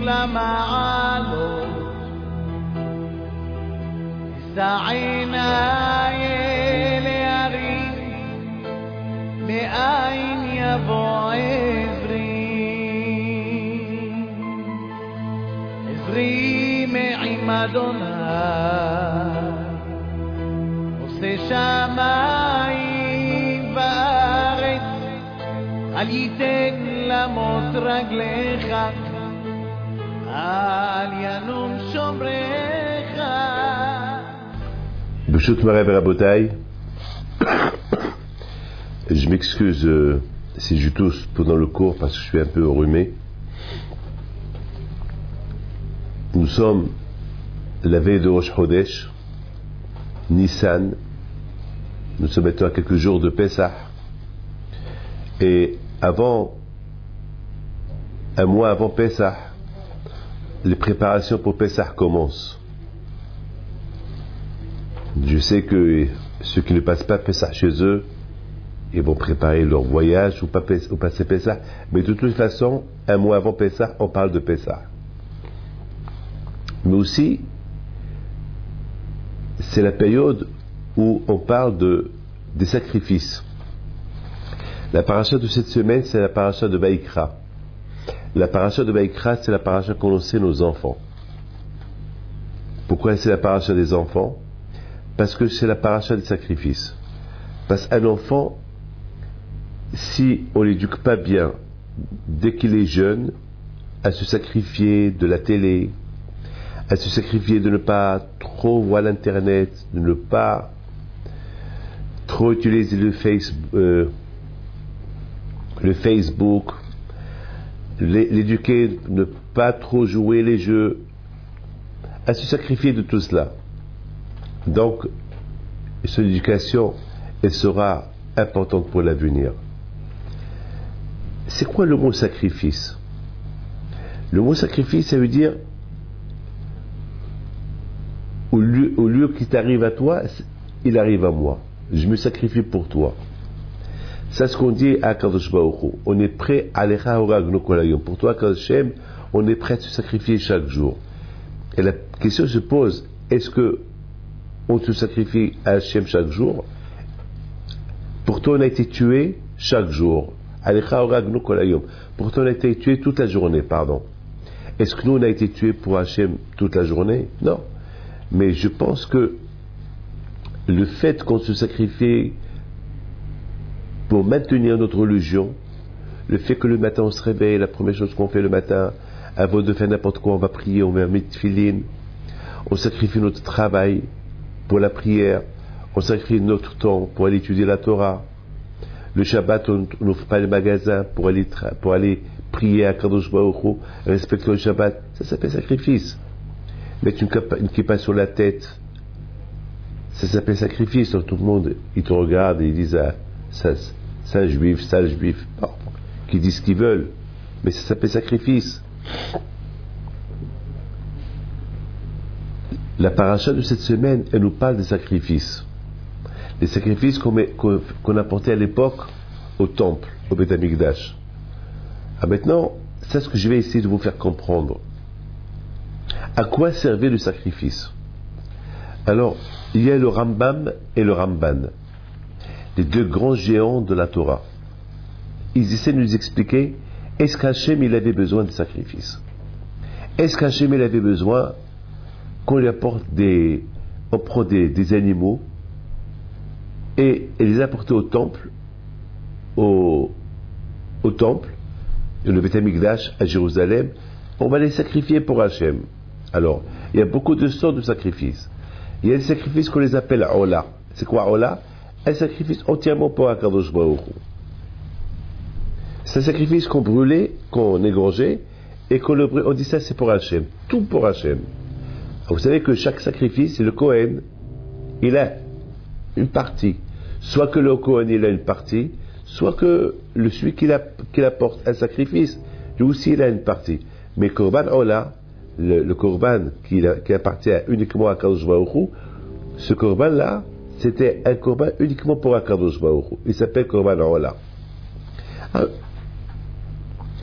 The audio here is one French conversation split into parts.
למעלות, אשא עיניי אל ההרים, מאין יבוא עזרי מעם אדוני, עושה שמיים וארץ, אל ייתן למוט רגליך, אל ינום שומרך. B'shut Marav Rabotai, je m'excuse si je tousse pendant le cours parce que je suis un peu enrhumé. Nous sommes la veille de Rosh Chodesh, Nissan. Nous sommes maintenant à quelques jours de Pessah. Et un mois avant Pessah, les préparations pour Pessah commencent. Je sais que ceux qui ne passent pas Pessah chez eux, ils vont préparer leur voyage ou passer Pessah. Mais de toute façon, un mois avant Pessah, on parle de Pessah. Mais aussi, c'est la période où on parle des sacrifices. La paracha de cette semaine, c'est la paracha de Vaïkra. La paracha de Vaïkra, c'est la paracha qu'on enseigne nos enfants. Pourquoi c'est la paracha des enfants? Parce que c'est la paracha des sacrifices. Parce qu'un enfant, si on ne l'éduque pas bien, dès qu'il est jeune, à se sacrifier de la télé, à se sacrifier de ne pas trop voir l'internet, de ne pas trop utiliser le Facebook, l'éduquer, ne pas trop jouer les jeux, à se sacrifier de tout cela. Donc, son éducation, elle sera importante pour l'avenir. C'est quoi le mot sacrifice? Le mot sacrifice, ça veut dire au lieu qu'il t'arrive à toi, il arrive à moi. Je me sacrifie pour toi. C'est ce qu'on dit à Kadosh Baruch Hu. On est prêt à l'Echa Horagnu Kol Hayom. Pour toi, Kadosh Hashem, on est prêt à se sacrifier chaque jour. Et la question se pose, est-ce que on se sacrifie à Hashem chaque jour? Pourtant, on a été tué chaque jour. Alecha Horagnu Kol Hayom. Pourtant, on a été tué toute la journée, pardon. Est-ce que nous, on a été tués pour Hashem toute la journée? Non. Mais je pense que le fait qu'on se sacrifie pour maintenir notre religion, le fait que le matin on se réveille, la première chose qu'on fait le matin, avant de faire n'importe quoi, on va prier, on va mettre tefillin, on sacrifie notre travail pour la prière, on sacrifie notre temps pour aller étudier la Torah. Le Shabbat, on n'ouvre pas les magasins pour aller prier à Kadosh Baruch Hu, respecter le Shabbat, ça s'appelle sacrifice. Mettre une kippa sur la tête, ça s'appelle sacrifice. Donc tout le monde, ils te regardent et ils disent ça juif, sale juif, bon, qui disent ce qu'ils veulent, mais ça s'appelle sacrifice. La paracha de cette semaine, elle nous parle des sacrifices. Les sacrifices qu'on apportait à l'époque au temple, au Beth Amikdash. Maintenant, c'est ce que je vais essayer de vous faire comprendre. À quoi servait le sacrifice? Alors, il y a le Rambam et le Ramban, les deux grands géants de la Torah. Ils essaient de nous expliquer, est-ce qu'Hachem il avait besoin de sacrifices? Est-ce qu'Hachem il avait besoin qu'on lui apporte on prend des animaux et les apporter au temple, au temple, le Beth Amikdash à Jérusalem, on va les sacrifier pour Hachem. Alors, il y a beaucoup de sortes de sacrifices. Il y a des sacrifices qu'on les appelle Ola. C'est quoi Ola? Un sacrifice entièrement pour Akadosh Baruch Hu. C'est un sacrifice qu'on brûlait, qu'on égorgeait, et on dit ça c'est pour Hachem. Tout pour Hachem. Vous savez que chaque sacrifice, le Kohen, il a une partie. Soit que le Kohen il a une partie, soit que celui qui apporte un sacrifice, lui aussi il a une partie. Mais Korban Ola, le Korban qui appartient uniquement à Kadosh Baruch Hu, ce Korban là, c'était un Korban uniquement pour Kadosh Baruch Hu. Il s'appelle Korban Ola.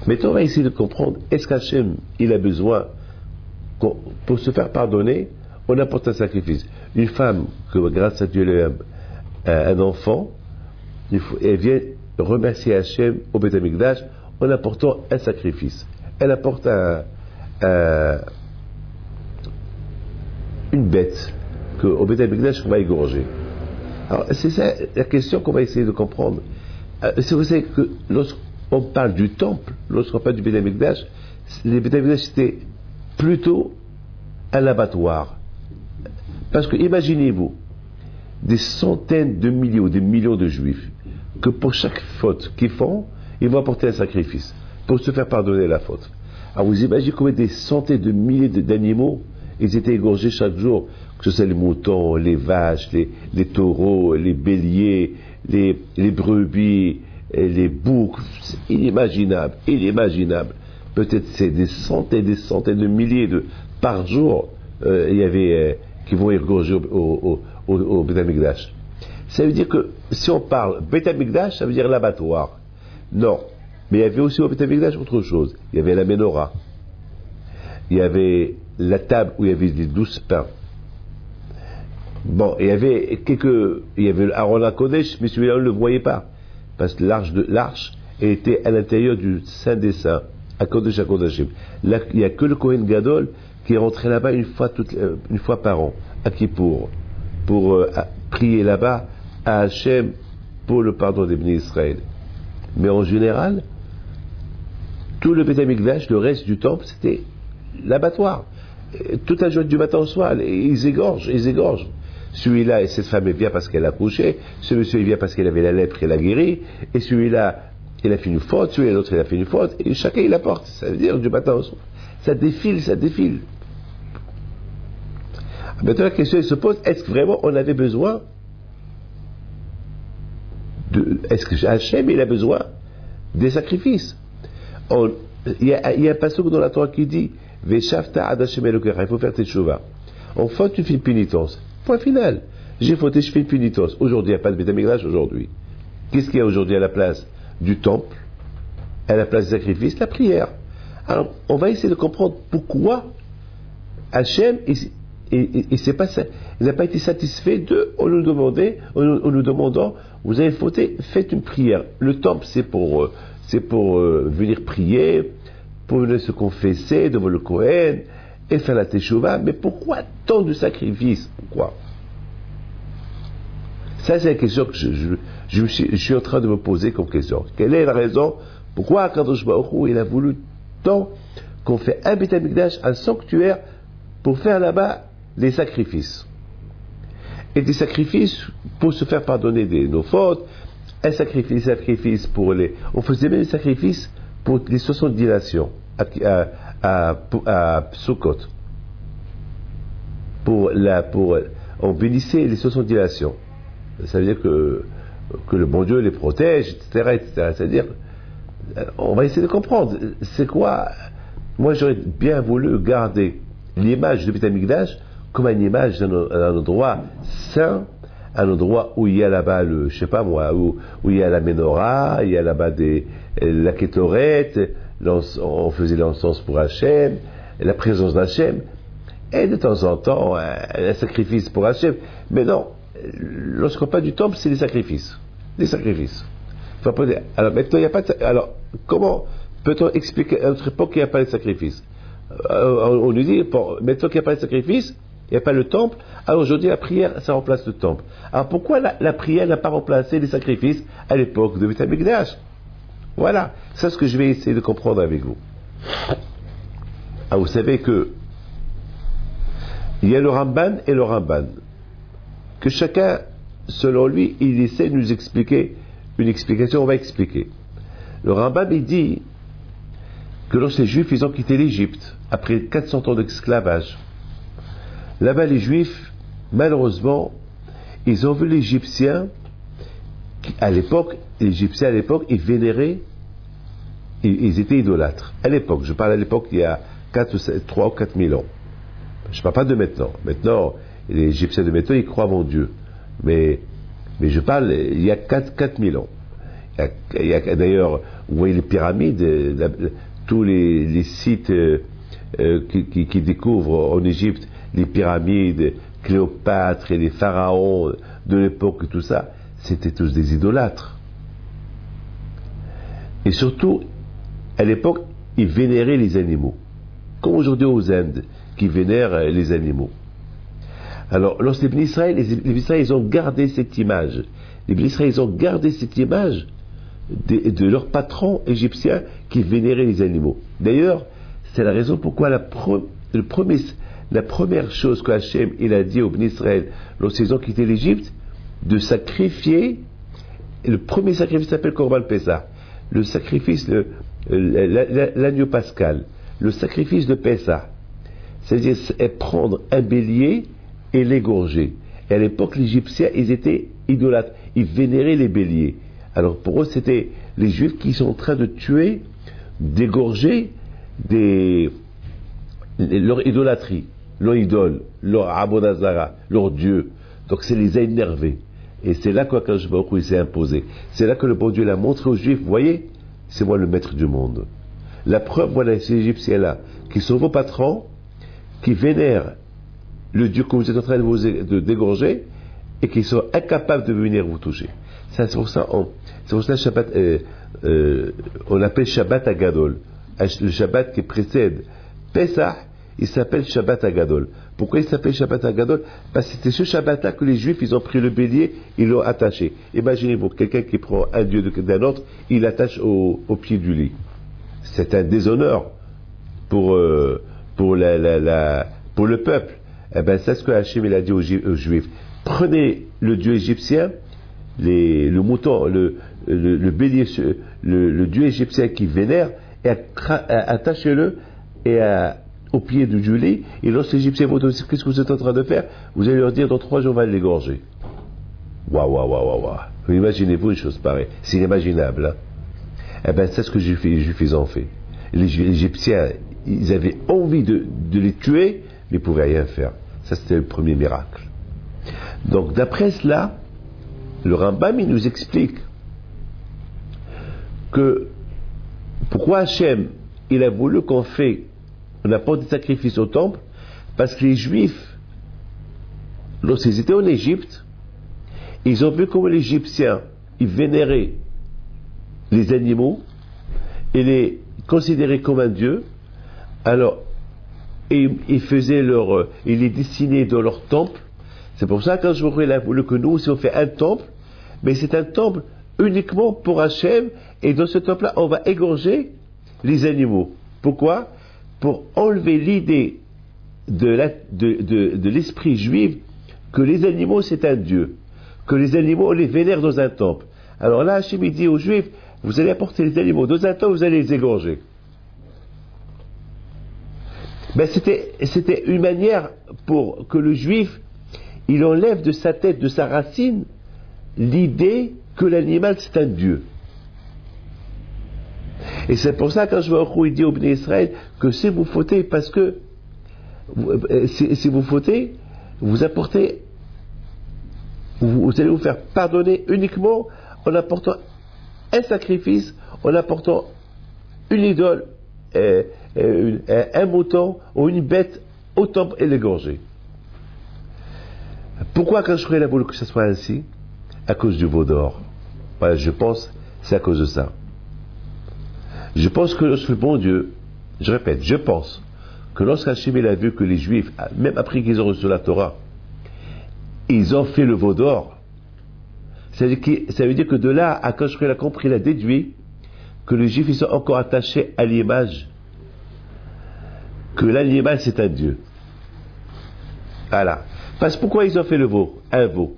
Maintenant, on va essayer de comprendre, est-ce qu'Hachem, il a besoin, pour se faire pardonner, on apporte un sacrifice. Une femme, que grâce à Dieu, elle a un enfant, elle vient remercier Hachem au Beth Amikdash en apportant un sacrifice. Elle apporte une bête qu'au Beth Amikdash on va égorger. Alors, c'est ça la question qu'on va essayer de comprendre. Vous savez que lorsqu'on parle du temple, lorsqu'on parle du Beth Amikdash, le Beth Amikdash c'était plutôt un abattoir. Parce que imaginez-vous, des centaines de milliers ou des millions de juifs, que pour chaque faute qu'ils font, ils vont apporter un sacrifice pour se faire pardonner la faute. Alors vous imaginez combien des centaines de milliers d'animaux ils étaient égorgés chaque jour, que ce soit les moutons, les vaches, les taureaux, les béliers, les brebis, les boucs. C'est inimaginable, inimaginable. Peut-être c'est des centaines de milliers par jour il y avait qui vont égorger au Beth Amikdash. Ça veut dire que si on parle Beth Amikdash, ça veut dire l'abattoir. Non, mais il y avait aussi au Beth Amikdash autre chose. Il y avait la menorah, il y avait la table où il y avait les 12 pains. Bon, il y avait Aaron HaKodesh, mais celui-là on ne le voyait pas, parce que l'arche était à l'intérieur du Saint des Saints, à Kodesh HaKodeshim. Là, il n'y a que le Kohen Gadol qui est rentré là-bas une fois par an, à Kippour, pour prier là-bas à Hachem pour le pardon des bénis Israël. Mais en général, tout le Beth Amikdash, le reste du temple, c'était l'abattoir. Toute la journée du matin au soir, ils égorgent. Celui-là, cette femme vient parce qu'elle a couché, ce monsieur il vient parce qu'il avait la lèpre et l'a guéri, et celui-là, il a fait une faute, celui-là l'autre il a fait une faute, et chacun il apporte. Ça veut dire du matin au soir. Ça défile. Maintenant la question elle se pose, est-ce que vraiment on avait besoin est-ce que Hachem il a besoin des sacrifices? Il y a un passage dans la Torah qui dit Veshavta ad Hashem Elokecha, il faut faire teshuva. En faute, tu fais une pénitence. Point final. J'ai fauté, je fais une pénitence. Aujourd'hui, il n'y a pas de Beth Amikdash aujourd'hui. Qu'est-ce qu'il y a aujourd'hui à la place du temple, à la place du sacrifice? La prière. Alors, on va essayer de comprendre pourquoi Hachem, il n'a pas été satisfait en nous demandant, vous avez fauté, faites une prière. Le temple, c'est pour venir prier, pour venir se confesser devant le Kohen et faire la teshuva. Mais pourquoi tant de sacrifices? Pourquoi? Ça, c'est la question que je suis en train de me poser comme question. Quelle est la raison pourquoi Akadosh Baruch Hu, il a voulu tant qu'on fait un Beth Amikdash, un sanctuaire, pour faire là-bas des sacrifices? Et des sacrifices pour se faire pardonner nos fautes, un sacrifice pour on faisait même des sacrifices pour les 70 nations à Sukkot. On bénissait les 70 nations. Ça veut dire que le bon Dieu les protège, etc. C'est-à-dire, on va essayer de comprendre. C'est quoi? Moi, j'aurais bien voulu garder l'image de Beth Amikdash comme une image d'un endroit saint, un endroit où il y a là-bas je sais pas moi, où il y a la menorah, il y a là-bas la kétorette, on faisait l'encens pour Hachem, la présence d'Hachem, et de temps en temps, un sacrifice pour Hachem. Mais non, lorsqu'on parle du temple, c'est des sacrifices. Des sacrifices. Alors maintenant, il n'y a pas de. Alors, comment peut-on expliquer à notre époque qu'il n'y a pas de sacrifice? On nous dit, maintenant qu'il n'y a pas de sacrifice, il n'y a pas le temple, alors aujourd'hui la prière, ça remplace le temple. Alors pourquoi la prière n'a pas remplacé les sacrifices à l'époque de Beth Amikdash? Voilà, c'est ce que je vais essayer de comprendre avec vous. Alors vous savez que il y a le Ramban et le Ramban, que chacun, selon lui, il essaie de nous expliquer une explication, on va expliquer. Le Rambam, il dit que lorsque les Juifs, ils ont quitté l'Égypte, après 400 ans d'esclavage, là-bas, les Juifs, malheureusement, ils ont vu l'Égyptien, les Égyptiens à l'époque, ils vénéraient, ils étaient idolâtres. À l'époque, je parle à l'époque, il y a 3 ou 4 000 ans. Je ne parle pas de maintenant. Maintenant, les Égyptiens de maintenant, ils croient en Dieu. Mais je parle, il y a 4 000 ans. Il y a d'ailleurs, vous voyez les pyramides, tous les sites qui découvrent en Égypte, les pyramides, Cléopâtre et les pharaons de l'époque et tout ça, c'était tous des idolâtres. Et surtout, à l'époque, ils vénéraient les animaux. Comme aujourd'hui aux Indes, qui vénèrent les animaux. Alors, lorsque les Béni Israël, ils ont gardé cette image. Les Béni Israël, ils ont gardé cette image de leur patron égyptien qui vénérait les animaux. D'ailleurs, c'est la raison pourquoi la première chose que Hachem il a dit aux Béni Israël lorsqu'ils ont quitté l'Égypte, de sacrifier, le premier sacrifice s'appelle Korban Pessah, le sacrifice, l'agneau pascal, le sacrifice de Pessah, c'est-à-dire prendre un bélier et l'égorger. Et à l'époque, les Égyptiens, ils étaient idolâtres, ils vénéraient les béliers. Alors pour eux, c'était les Juifs qui sont en train de tuer, d'égorger leur idolâtrie, leur idole, leur abodazara, leur Dieu. Donc ça les a énervés. Et c'est là qu'Akadosh Baruch Hu il s'est imposé. C'est là que le bon Dieu l'a montré aux Juifs, voyez, c'est moi le maître du monde. La preuve, voilà, ces Égyptiens-là, qui sont vos patrons, qui vénèrent le Dieu que vous êtes en train de dégorger, et qui sont incapables de venir vous toucher. Ça, c'est pour ça, Shabbat, on l'appelle Shabbat Agadol. Le Shabbat qui précède Pesach, il s'appelle Shabbat Agadol. Pourquoi il s'appelle Shabbat Agadol? Parce que c'était ce Shabbat-là que les Juifs, ils ont pris le bélier, ils l'ont attaché. Imaginez-vous, quelqu'un qui prend un dieu d'un autre, il l'attache au pied du lit. C'est un déshonneur pour le peuple. Eh bien, c'est ce que Hachem il a dit aux Juifs. Prenez le dieu égyptien, le mouton, le bélier, le dieu égyptien qui vénère, et attachez-le au pied du lit. Et lorsque les Égyptiens vont dire qu'est-ce que vous êtes en train de faire, vous allez leur dire dans 3 jours on va l'égorger. Waouh. Imaginez-vous une chose pareille. C'est inimaginable. Hein? Eh bien, c'est ce que les Juifs ils ont fait. Les Égyptiens, ils avaient envie de les tuer, mais ils ne pouvaient rien faire. Ça, c'était le premier miracle. Donc, d'après cela, le Rambam, il nous explique que pourquoi Hachem, il a voulu qu'on apporte des sacrifices au temple, parce que les Juifs, lorsqu'ils étaient en Égypte, ils ont vu comment les Égyptiens, ils vénéraient les animaux et les considéraient comme un dieu. Alors, ils les dessinaient dans leur temple. C'est pour ça que il a voulu que nous aussi on fait un temple, mais c'est un temple uniquement pour Hachem, et dans ce temple-là, on va égorger les animaux. Pourquoi? Pour enlever l'idée de l'esprit juif que les animaux c'est un dieu, que les animaux on les vénère dans un temple. Alors là, Hachem dit aux Juifs, vous allez apporter les animaux dans un temple, vous allez les égorger. Ben c'était une manière pour que le Juif il enlève de sa tête, de sa racine, l'idée que l'animal c'est un dieu. Et c'est pour ça que quand je vois il dit au Béni Israël que si vous fautez, parce que si vous fautez, vous apportez, vous allez vous faire pardonner uniquement en apportant un sacrifice, en apportant une idole, un mouton ou une bête au temple et l'égorger. Pourquoi quand je ferai la voulu que ce soit ainsi? À cause du veau d'or. Voilà, je pense c'est à cause de ça. Je pense que lorsque le bon Dieu, je répète, je pense que lorsqu'Hachem a vu que les Juifs, même après qu'ils ont reçu la Torah, ils ont fait le veau d'or, ça veut dire que de là, à quand il a compris, il a déduit que les Juifs ils sont encore attachés à l'image, que l'animal c'est un Dieu. Voilà. Parce que pourquoi ils ont fait le veau, un veau?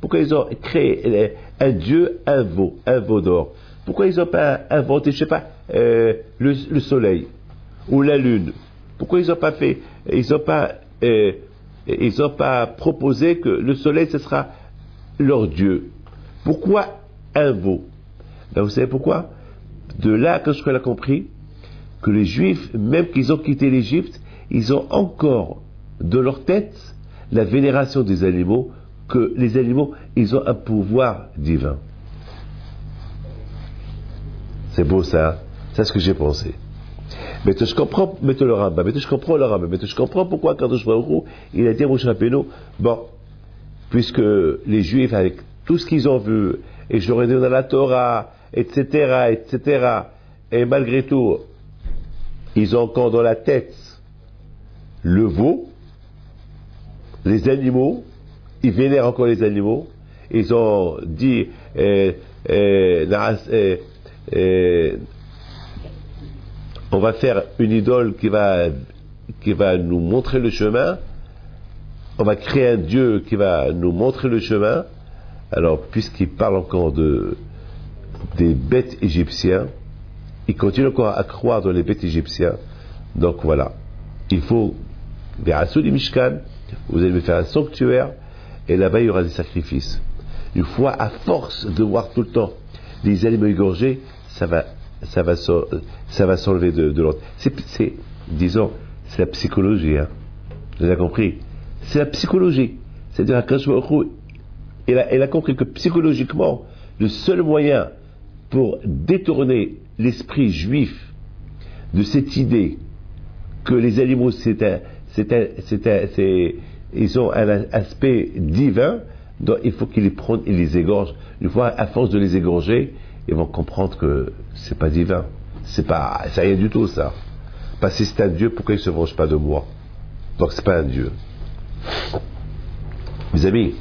Pourquoi ils ont créé un Dieu, un veau d'or? Pourquoi ils n'ont pas inventé, je sais pas, le soleil ou la lune? Pourquoi ils n'ont pas fait, ils n'ont pas proposé que le soleil ce sera leur Dieu? Pourquoi un veau? Ben vous savez pourquoi? De là, quand je l'ai compris, que les Juifs, même qu'ils ont quitté l'Égypte, ils ont encore de leur tête la vénération des animaux, que les animaux, ils ont un pouvoir divin. C'est beau ça, c'est ce que j'ai pensé. Mais je comprends, le Rambam, je comprends le Rambam, je comprends pourquoi Kadosh Baruch Hu, il a dit à Moshe Rabbeinu, bon, puisque les Juifs, avec tout ce qu'ils ont vu, et je leur ai donné la Torah, etc., et malgré tout, ils ont encore dans la tête le veau, les animaux, ils vénèrent encore les animaux, ils ont dit, on va faire une idole qui va nous montrer le chemin, on va créer un Dieu qui va nous montrer le chemin. Alors, puisqu'il parle encore des bêtes égyptiens, il continue encore à croire dans les bêtes égyptiens. Donc voilà, il faut, Mishkan, vous allez me faire un sanctuaire, et là-bas il y aura des sacrifices. Une fois, à force de voir tout le temps les animaux égorgés, ça va s'enlever de l'autre. Disons, c'est la psychologie, hein. Vous avez compris? C'est la psychologie. C'est-à-dire qu'elle a compris que psychologiquement, le seul moyen pour détourner l'esprit juif de cette idée que les animaux ils ont un aspect divin, donc il faut qu'ils les prennent et les égorgent. Une fois, à force de les égorger, ils vont comprendre que c'est pas divin, c'est rien du tout ça. Parce que si c'est un Dieu, pourquoi il se venge pas de moi? Donc c'est pas un Dieu. Mes amis,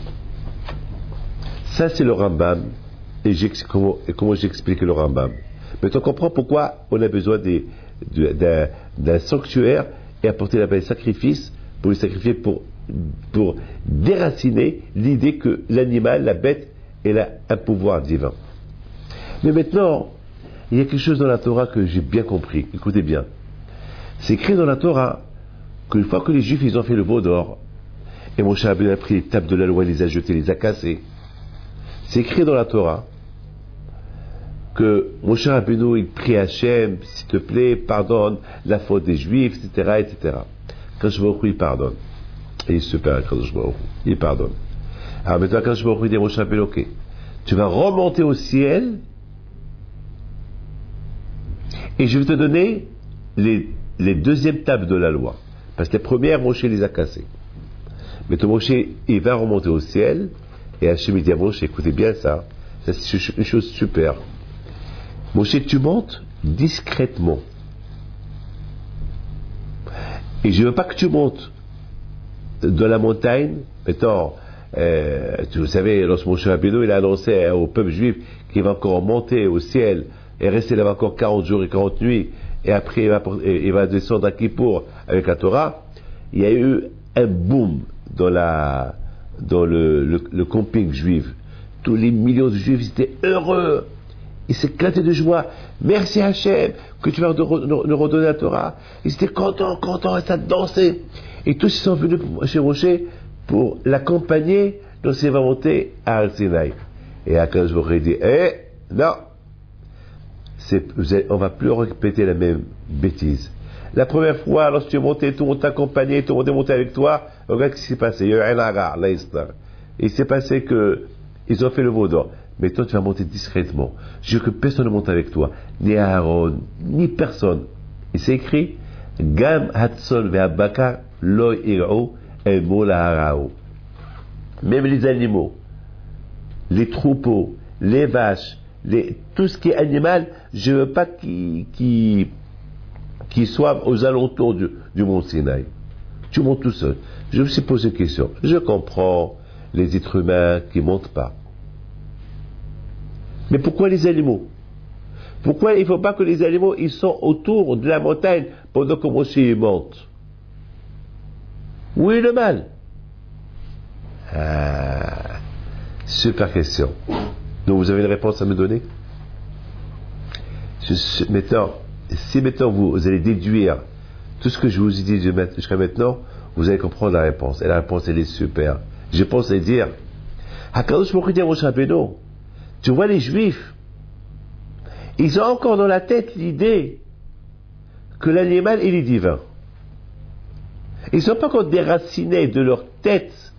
ça c'est le Rambam, et comment j'explique le Rambam. Mais on comprend pourquoi on a besoin d'un sanctuaire et apporter là-bas des sacrifices, pour les sacrifier pour déraciner l'idée que l'animal, la bête, elle a un pouvoir divin. Mais maintenant, il y a quelque chose dans la Torah que j'ai bien compris. Écoutez bien. C'est écrit dans la Torah qu'une fois que les Juifs ils ont fait le veau d'or, et Moshe Rabbeinu a pris les tables de la loi, les a jetées, les a cassées, c'est écrit dans la Torah que Moshe Rabbeinu il prie Hachem, s'il te plaît, pardonne la faute des Juifs, etc., etc. Kadosh Baruch Hu, il pardonne. Et il est super, Kadosh Baruch Hu, il pardonne. Alors maintenant, Kadosh Baruch Hu dit à Moshe Rabbeinu, ok, tu vas remonter au ciel, et je vais te donner les deuxièmes tables de la loi. Parce que les premières, Moshe les a cassées. Mais ton Moshe, il va remonter au ciel, et Hachem dit à Moshe, écoutez bien ça c'est une chose super. Moshe, tu montes discrètement. Et je ne veux pas que tu montes de la montagne. Mettons, vous savez, lorsque Moshe Rabbeinu il a annoncé au peuple juif qu'il va encore monter au ciel et rester là encore 40 jours et 40 nuits, et après il va descendre à Kippour avec la Torah, il y a eu un boom dans le camping juif. Tous les millions de juifs étaient heureux. Ils s'éclataient de joie. Merci Hachem que tu vas nous redonner la Torah. Ils étaient contents, et ça dansait. Et tous ils sont venus chez Moshe pour l'accompagner dans ses volontés à Al-Sinaï. Et Akadosh Baruch Hu dit, non, on va plus répéter la même bêtise. La première fois, lorsque tu es monté, tout le monde t'accompagnait, tout le monde est monté avec toi, regarde ce qui s'est passé. Il y a eu un agar, là, il s'est passé que ils ont fait le veau d'or. Mais toi, tu vas monter discrètement. Je veux que personne ne monte avec toi. Ni Aaron, ni personne. Et c'est écrit, Gam Hatson ve'abakar lo ir'u el mol ha'arao. Même les animaux, les troupeaux, les vaches, tout ce qui est animal, je ne veux pas qu'ils soient aux alentours du mont Sinaï. Tu montes tout seul. Je me suis posé une question. Je comprends les êtres humains qui ne montent pas. Mais pourquoi les animaux? Pourquoi il ne faut pas que les animaux ils sont autour de la montagne pendant que Moshe monte? Où est le mal? Super question. Donc vous avez une réponse à me donner? Si maintenant vous allez déduire tout ce que je vous ai dit jusqu'à maintenant, vous allez comprendre la réponse. Et la réponse elle est super. Je pense à dire, Hakadosh Baruch Hu dit à Moshe Rabbeinu, tu vois les Juifs, ils ont encore dans la tête l'idée que l'animal il est divin. Ils ne sont pas encore déracinés de leur tête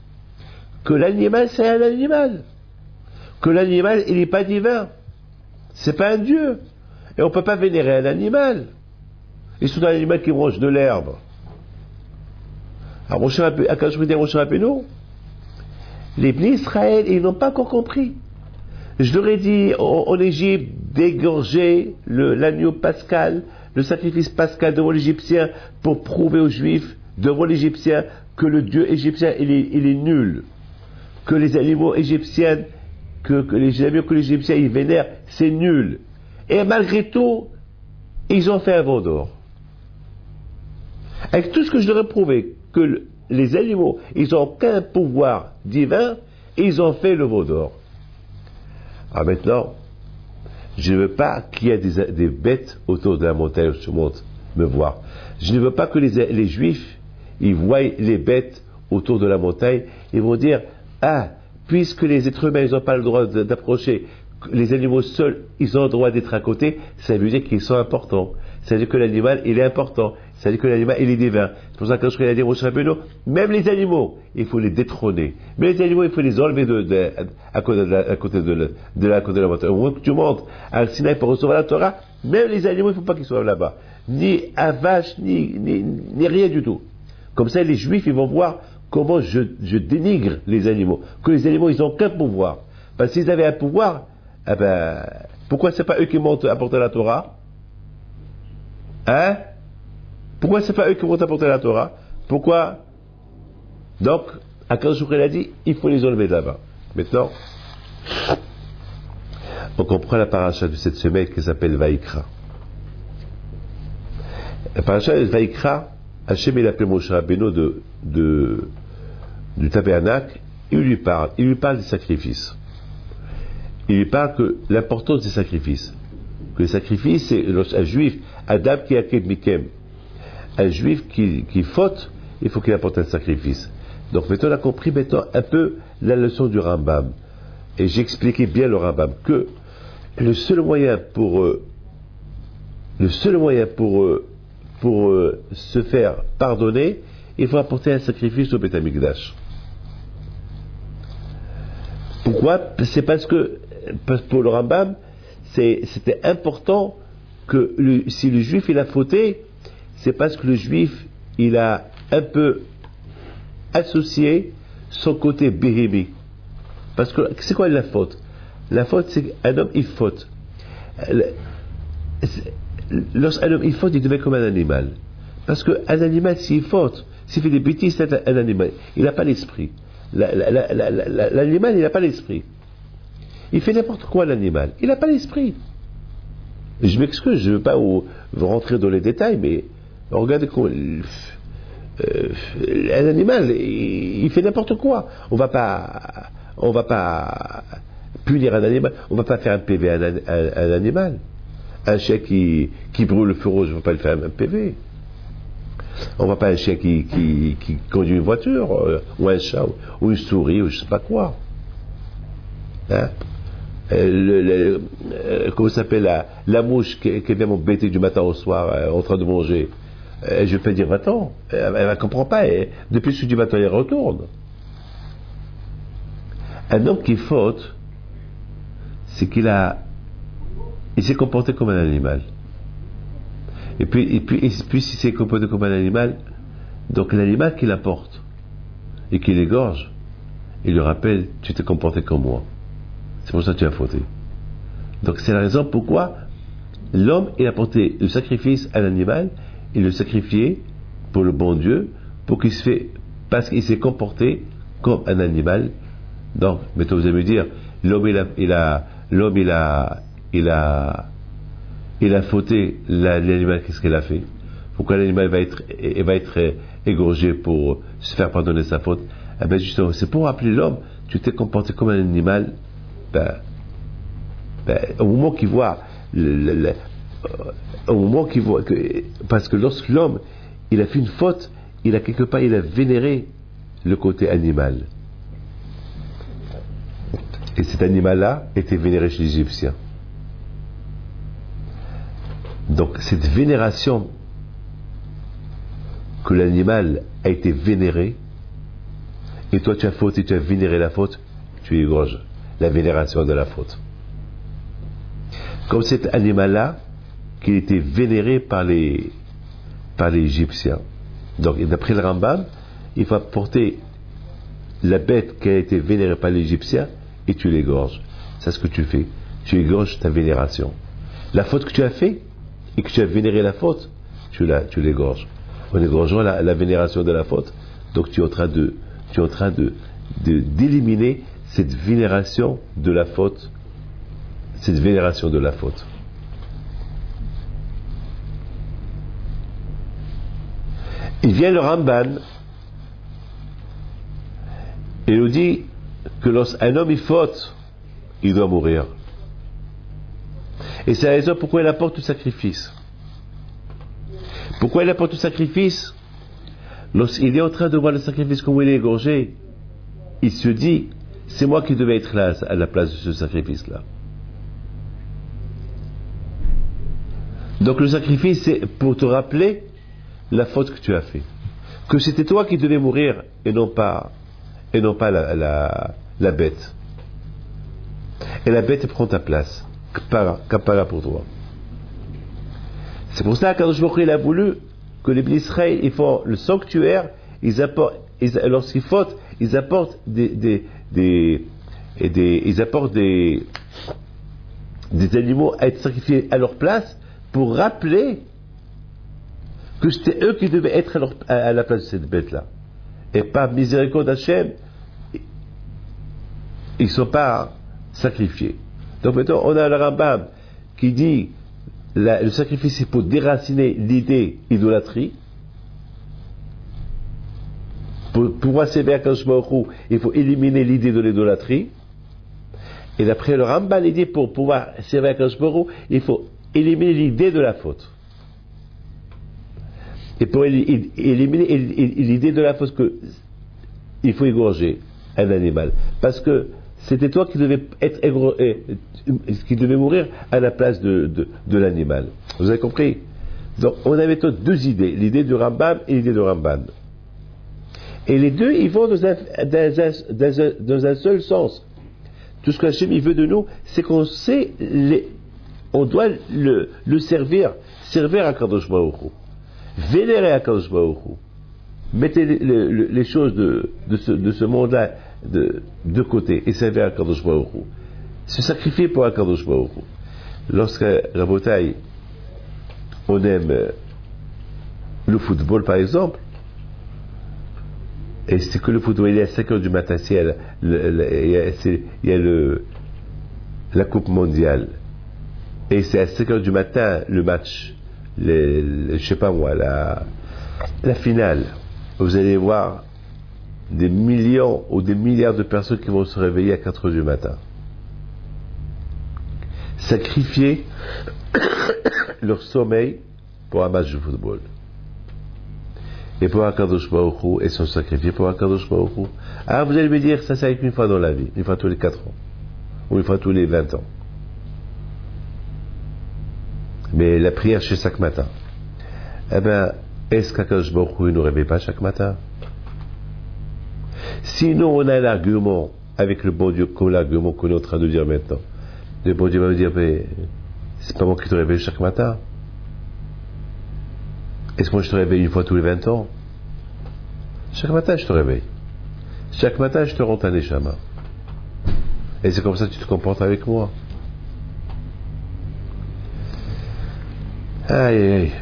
que l'animal c'est un animal, que l'animal il n'est pas divin, c'est pas un Dieu. Et on ne peut pas vénérer un animal. Et surtout un animal qui mange de l'herbe. Alors, mon cher Rabbeinu, les Bnei Israël, ils n'ont pas encore compris. Je leur ai dit en Égypte d'égorger l'agneau pascal, le sacrifice pascal devant l'Égyptien pour prouver aux Juifs, devant l'Égyptien, que le Dieu égyptien, il est nul. Que les animaux égyptiens, que les Égyptiens ils vénèrent, c'est nul. Et malgré tout, ils ont fait un veau d'or. Avec tout ce que je leur ai prouvé, que les animaux, ils n'ont qu'un pouvoir divin, ils ont fait le veau d'or. Alors maintenant, je ne veux pas qu'il y ait des bêtes autour de la montagne où je monte me voir. Je ne veux pas que les Juifs, ils voient les bêtes autour de la montagne, ils vont dire, ah, puisque les êtres humains, ils n'ont pas le droit d'approcher, les animaux seuls, ils ont le droit d'être à côté, ça veut dire qu'ils sont importants. Ça veut dire que l'animal, il est important. Ça veut dire que l'animal, il est divin. C'est pour ça que je vais dire au Rabbeinu, même les animaux, il faut les détrôner. Mais les animaux, il faut les enlever à côté de la montagne. Au moment que tu montes à Sinaï pour recevoir la Torah, même les animaux, il ne faut pas qu'ils soient là-bas. Ni à vache, ni rien du tout. Comme ça, les Juifs, ils vont voir comment je dénigre les animaux. Que les animaux, ils n'ont qu'un pouvoir. Parce que s'ils avaient un pouvoir, eh ben, pourquoi c'est pas eux qui montent apporter la Torah? Hein? Pourquoi c'est pas eux qui vont apporter la Torah? Pourquoi? Donc, Akadosh Baruch Hu a dit, il faut les enlever de là-bas. Maintenant, on comprend la paracha de cette semaine qui s'appelle Vaïkra. La paracha de Vaïkra, Hachem il appelle Moshe Rabbeinu du tabernacle, il lui parle des sacrifices. Il lui parle que l'importance des sacrifices. Que les sacrifices, c'est un juif, Adam qui a Mikem. Un juif qui faute, il faut qu'il apporte un sacrifice. Donc maintenant on a compris un peu la leçon du Rambam. Et j'ai expliqué bien le Rambam que le seul moyen pour se faire pardonner, il faut apporter un sacrifice au Beth Amikdash. Pourquoi? C'est parce que pour le Rambam, c'était important que si le juif il a fauté, c'est parce que le juif il a un peu associé son côté béhémi. Parce que c'est quoi la faute? La faute, c'est qu'un homme il faute. Lorsqu'un homme il faute, il devient comme un animal. Parce qu'un animal, s'il faute, s'il fait des bêtises, c'est un animal. Il n'a pas l'esprit. L'animal, il n'a pas l'esprit. Il fait n'importe quoi, l'animal. Il n'a pas l'esprit. Je m'excuse, je ne veux pas rentrer dans les détails, mais regardez comment. Un animal, il fait n'importe quoi. On va pas punir un animal. On va pas faire un PV à un animal. Un chien qui brûle le feu rouge, on ne va pas le faire un PV. On ne va pas un chien qui conduit une voiture, ou un chat, ou une souris, ou je ne sais pas quoi. Hein? Comment ça s'appelle la mouche qui vient m'embêter du matin au soir en train de manger. Je vais pas dire va-t'en. Elle ne comprend pas. Depuis que je dis va-t'en, elle retourne. Un homme qui faute, c'est qu'il s'est comporté comme un animal. Et puis s'il s'est comporté comme un animal, donc l'animal qui l'apporte et qui l'égorge, il lui rappelle, tu t'es comporté comme moi. C'est pour ça que tu as fauté. Donc c'est la raison pourquoi l'homme, il a porté le sacrifice à l'animal, il le sacrifié pour le bon Dieu, parce qu'il s'est comporté comme un animal. Donc, maintenant vous allez me dire, l'homme il a fauté, l'animal, qu'est-ce qu'il a fait? Pourquoi l'animal va être égorgé pour se faire pardonner sa faute? Eh bien justement, c'est pour rappeler l'homme, tu t'es comporté comme un animal. Au moment qu'il voit, parce que lorsque l'homme il a fait une faute, il a quelque part vénéré le côté animal. Et cet animal-là était vénéré chez les Égyptiens. Donc cette vénération que l'animal a été vénéré, et toi tu as fauté, tu as vénéré la faute, tu égorges la vénération de la faute. Comme cet animal-là, qu'il était vénéré par les Égyptiens. Donc, d'après le Rambam, il faut apporter la bête qui a été vénérée par les Égyptiens et tu l'égorges. C'est ce que tu fais. Tu égorges ta vénération. La faute que tu as fait et que tu as vénéré la faute, tu l'égorges. En égorgeant la vénération de la faute, donc tu es en train d'éliminer cette vénération de la faute. Cette vénération de la faute. Il vient le Ramban et nous dit que lorsqu'un homme il faute, il doit mourir. Et c'est la raison pourquoi il apporte le sacrifice. Pourquoi il apporte le sacrifice? Lorsqu'il est en train de voir le sacrifice comme il est égorgé, il se dit, c'est moi qui devais être là à la place de ce sacrifice-là. Donc le sacrifice, c'est pour te rappeler la faute que tu as fait. Que c'était toi qui devais mourir et non pas la bête. Et la bête prend ta place. Kapara pour toi. C'est pour ça qu'Akadosh Baruch Hu, il a voulu que les Bnei Israël, ils font le sanctuaire, lorsqu'ils fautent, ils apportent des animaux à être sacrifiés à leur place pour rappeler que c'était eux qui devaient être à la place de cette bête-là. Et par miséricorde d'Hachem, ils ne sont pas sacrifiés. Donc maintenant, on a le Rambam qui dit le sacrifice c'est pour déraciner l'idée idolâtrie. Pour pouvoir servir à Akadosh Baruch Hu, il faut éliminer l'idée de l'idolâtrie. Et d'après le Rambam, il dit pour pouvoir servir à Akadosh Baruch Hu, il faut éliminer l'idée de la faute. Et pour éliminer l'idée de la faute, il faut égorger un animal. Parce que c'était toi qui devais qui devait mourir à la place de l'animal. Vous avez compris? Donc on avait deux idées, l'idée du Rambam et l'idée du Ramban. Et les deux, ils vont dans un seul sens. Tout ce qu'Hachem il veut de nous, c'est qu'on sait, on doit le servir à Kadosh Baruch Hu, vénérer à Kadosh Baruch Hu. Mettez les choses de ce monde-là de côté et servir à Kadosh Baruch Hu. Se sacrifier pour Kadosh Baruch Hu. Lorsque, Rabotai, on aime le football par exemple, et c'est que le football il est à 5h du matin, il y a la Coupe mondiale, et c'est à 5h du matin le match, je sais pas moi, la finale. Vous allez voir des millions ou des milliards de personnes qui vont se réveiller à 4h du matin. Sacrifier leur sommeil pour un match de football. Et pour Akadosh Baruch Hu, et sont sacrifiés pour Akadosh Baruch Hu. Alors vous allez me dire, ça c'est une fois dans la vie, une fois tous les 4 ans, ou une fois tous les 20 ans. Mais la prière chez chaque matin, eh bien, est-ce qu'Akadosh Baruch Hu ne nous réveille pas chaque matin? Sinon on a l'argument avec le bon Dieu, comme l'argument qu'on est en train de dire maintenant. Le bon Dieu va me dire, mais c'est pas moi qui te réveille chaque matin. Est-ce que moi je te réveille une fois tous les 20 ans? Chaque matin je te réveille. Chaque matin je te rends ta neshama. Et c'est comme ça que tu te comportes avec moi. Aïe aïe aïe.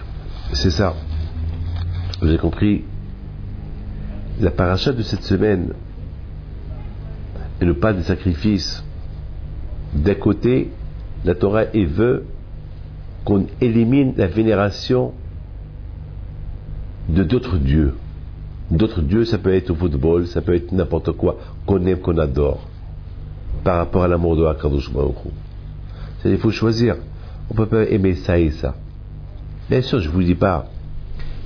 C'est ça. Vous avez compris? La paracha de cette semaine, et le pas des sacrifices. D'un côté, la Torah veut qu'on élimine la vénération de d'autres dieux. D'autres dieux, ça peut être au football, ça peut être n'importe quoi qu'on aime, qu'on adore, par rapport à l'amour de Akadosh Baruch Hu. C'est-à-dire, il faut choisir. On ne peut pas aimer ça et ça. Bien sûr, je ne vous dis pas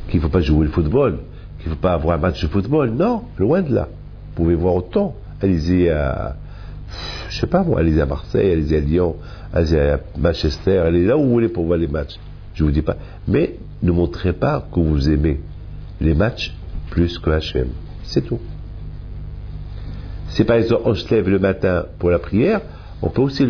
qu'il ne faut pas jouer le football, qu'il ne faut pas avoir un match de football. Non, loin de là. Vous pouvez voir autant. Allez-y à, je sais pas moi, allez-y à Marseille, allez-y à Lyon, allez-y à Manchester, allez là où vous voulez pour voir les matchs. Je ne vous dis pas. Mais ne montrez pas que vous aimez les matchs plus que Hachem. C'est tout. Si par exemple on se lève le matin pour la prière, on peut aussi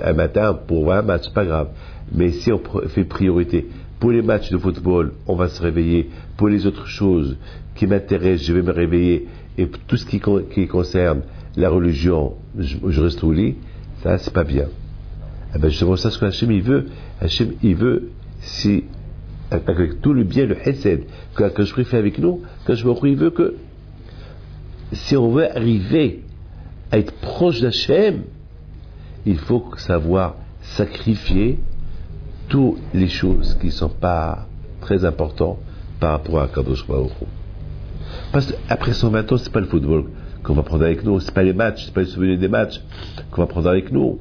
un matin pour voir un match, c'est pas grave. Mais si on fait priorité, pour les matchs de football, on va se réveiller. Pour les autres choses qui m'intéressent, je vais me réveiller. Et tout ce qui concerne la religion, je reste au lit. Ça, c'est pas bien. Eh ben justement, ça, ce que Hachem, il veut. Hachem, il veut, si, avec tout le bien, le hesed, que je fait avec nous, il veut que, si on veut arriver à être proche d'Hachem, il faut savoir sacrifier toutes les choses qui ne sont pas très importantes par rapport à Kadosh Baruch Hu. Parce qu'après 120 ans, c'est pas le football qu'on va prendre avec nous, c'est pas les matchs, c'est pas les souvenirs des matchs qu'on va prendre avec nous,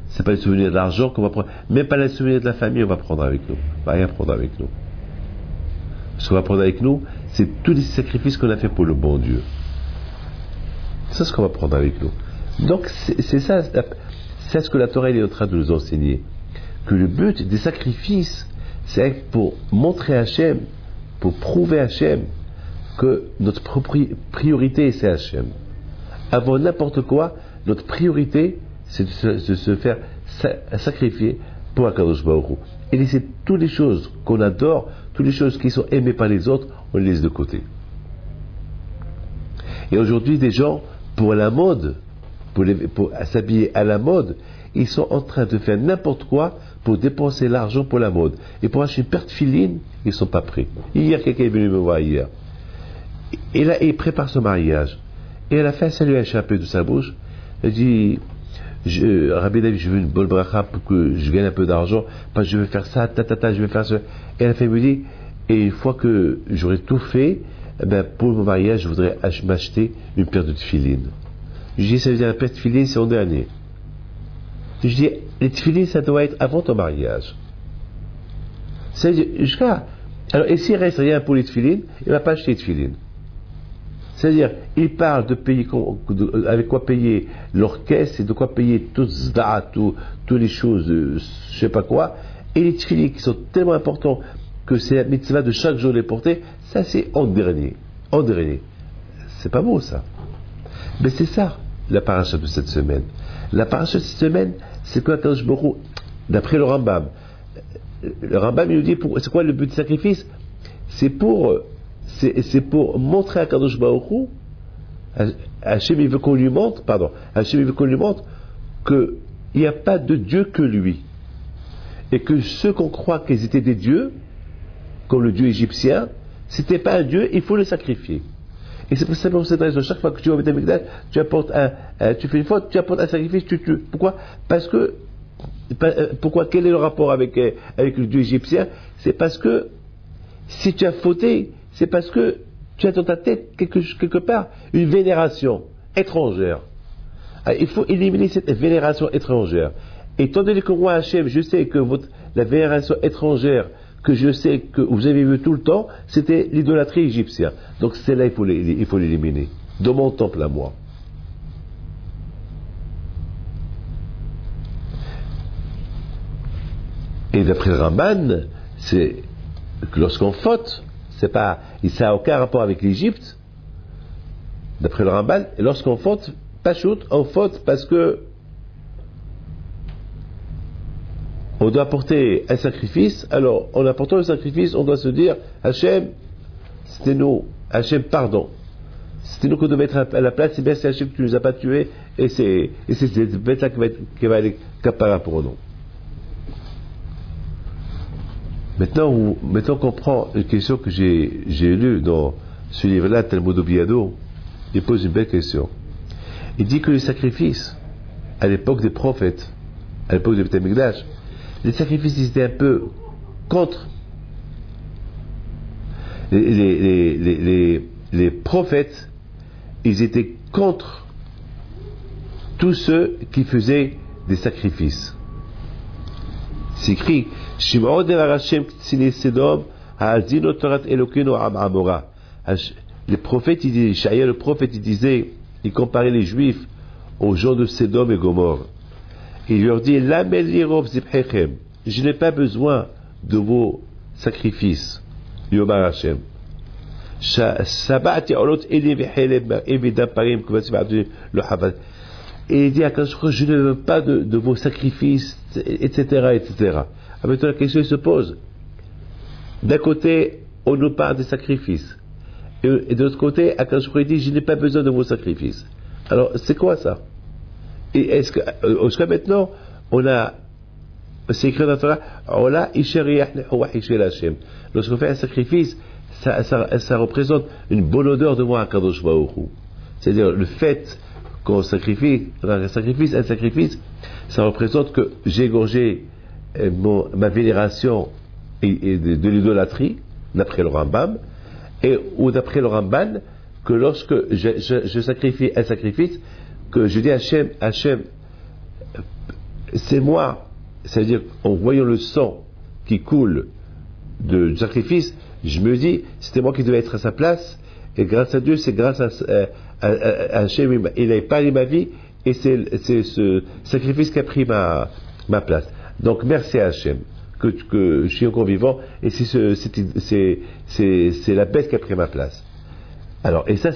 c'est pas les souvenirs de l'argent qu'on va prendre, même pas les souvenirs de la famille on va prendre avec nous, on va rien prendre avec nous. Ce qu'on va prendre avec nous, c'est tous les sacrifices qu'on a fait pour le bon Dieu. C'est ce qu'on va prendre avec nous. Donc c'est ça, c'est ce que la Torah est en train de nous enseigner. Que le but des sacrifices, c'est pour montrer à Hachem, pour prouver à Hachem que notre priorité c'est Hachem. Avant n'importe quoi, notre priorité c'est de se faire sacrifier pour Akadosh Baruch Hu. Et laisser toutes les choses qu'on adore, toutes les choses qui sont aimées par les autres, on les laisse de côté. Et aujourd'hui, des gens, pour la mode, pour s'habiller à la mode, ils sont en train de faire n'importe quoi pour dépenser l'argent pour la mode. Et pour acheter une paire de filines, ils ne sont pas prêts. Hier, quelqu'un est venu me voir hier. Et là, il prépare son mariage. Et à la fin, ça lui a échappé de sa bouche. Il dit, Rabbi David, je veux une bonne bracha pour que je gagne un peu d'argent, parce que je vais faire ça, je vais faire ça. Et à la fin, il me dit, et une fois que j'aurai tout fait, eh ben, pour mon mariage, je voudrais m'acheter une paire de tefilines. Je dis, ça veut dire la paire de tefilines, c'est en dernier. Je dis, les tefilines, ça doit être avant ton mariage. C'est-à-dire, alors, et s'il reste rien pour les tefilines, il ne va pas acheter les tefilines. C'est-à-dire, il parle de payer, avec quoi payer l'orchestre et de quoi payer toutes les choses, je sais pas quoi, et les tefilines qui sont tellement importants que c'est la mitzvah de chaque jour les porter, ça c'est en dernier. En dernier. C'est pas beau ça. Mais c'est ça, la paracha de cette semaine. La paracha de cette semaine, c'est quoi Kadosh Baruch Hu, d'après le Rambam. Le Rambam, il nous dit, c'est quoi le but du sacrifice? C'est pour montrer à Kadosh Baruch Hu, Hachem il veut qu'on lui montre, qu'il n'y a pas de Dieu que lui. Et que ceux qu'on croit qu'ils étaient des dieux, comme le Dieu égyptien, c'était pas un Dieu, il faut le sacrifier. Et c'est pour cette raison, chaque fois que tu vas au Beth Amikdash, tu fais une faute, tu apportes un sacrifice, tu tues. Pourquoi? Parce que, pourquoi? Quel est le rapport avec le Dieu égyptien? C'est parce que, si tu as fauté, c'est parce que tu as dans ta tête quelque part une vénération étrangère. Il faut éliminer cette vénération étrangère. Et étant donné que moi, Hachem, je sais que la vénération étrangère que je sais que vous avez vu tout le temps, c'était l'idolâtrie égyptienne. Donc celle-là, il faut l'éliminer. Dans mon temple à moi. Et d'après le Ramban, c'est que lorsqu'on faute, ça n'a aucun rapport avec l'Égypte. D'après le Ramban, et lorsqu'on faute, on faute parce que on doit apporter un sacrifice. Alors, en apportant le sacrifice, on doit se dire, Hachem, c'était nous. Hachem, pardon. C'était nous qu'on devait être à la place. C'est bien, c'est Hachem que tu nous as pas tués. Et c'est cette bête-là qui va aller capara pour nous. Maintenant, qu'on prend une question que j'ai lue dans ce livre-là, Talmud Obiado, il pose une belle question. Il dit que les sacrifices, à l'époque des prophètes, à l'époque de Beth Amikdash, les sacrifices ils étaient un peu contre les prophètes, ils étaient contre tous ceux qui faisaient des sacrifices. C'est écrit Shimon de Hashem Tzini Sedom Ha'azino Torat Elokeinu Amora. Les prophètes, Ishaïa le prophète, il comparait les Juifs aux gens de Sédom et Gomorre. Il leur dit, je n'ai pas besoin de vos sacrifices, Yomar Hashem. Et il dit, je ne veux pas de vos sacrifices, etc., etc. Maintenant, la question se pose. D'un côté, on nous parle des sacrifices. Et de l'autre côté, Akadosh Baruch Hu dit, je n'ai pas besoin de vos sacrifices. Alors, c'est quoi ça? Et est-ce que maintenant, c'est écrit dans la Torah, lorsqu'on fait un sacrifice, ça représente une bonne odeur devant Akadosh Baruch Hu. C'est-à-dire, le fait qu'on sacrifie, un sacrifice, ça représente que j'ai égorgé ma vénération et de l'idolâtrie, d'après le Rambam, ou d'après le Ramban, que lorsque je sacrifie un sacrifice, que je dis à Hachem, c'est moi, c'est-à-dire en voyant le sang qui coule du sacrifice, je me dis, c'était moi qui devais être à sa place, et grâce à Dieu, c'est grâce à Hachem, il a épargné ma vie, et c'est ce sacrifice qui a pris ma place. Donc merci à Hachem que je suis encore vivant, et c'est la bête qui a pris ma place. Alors, et ça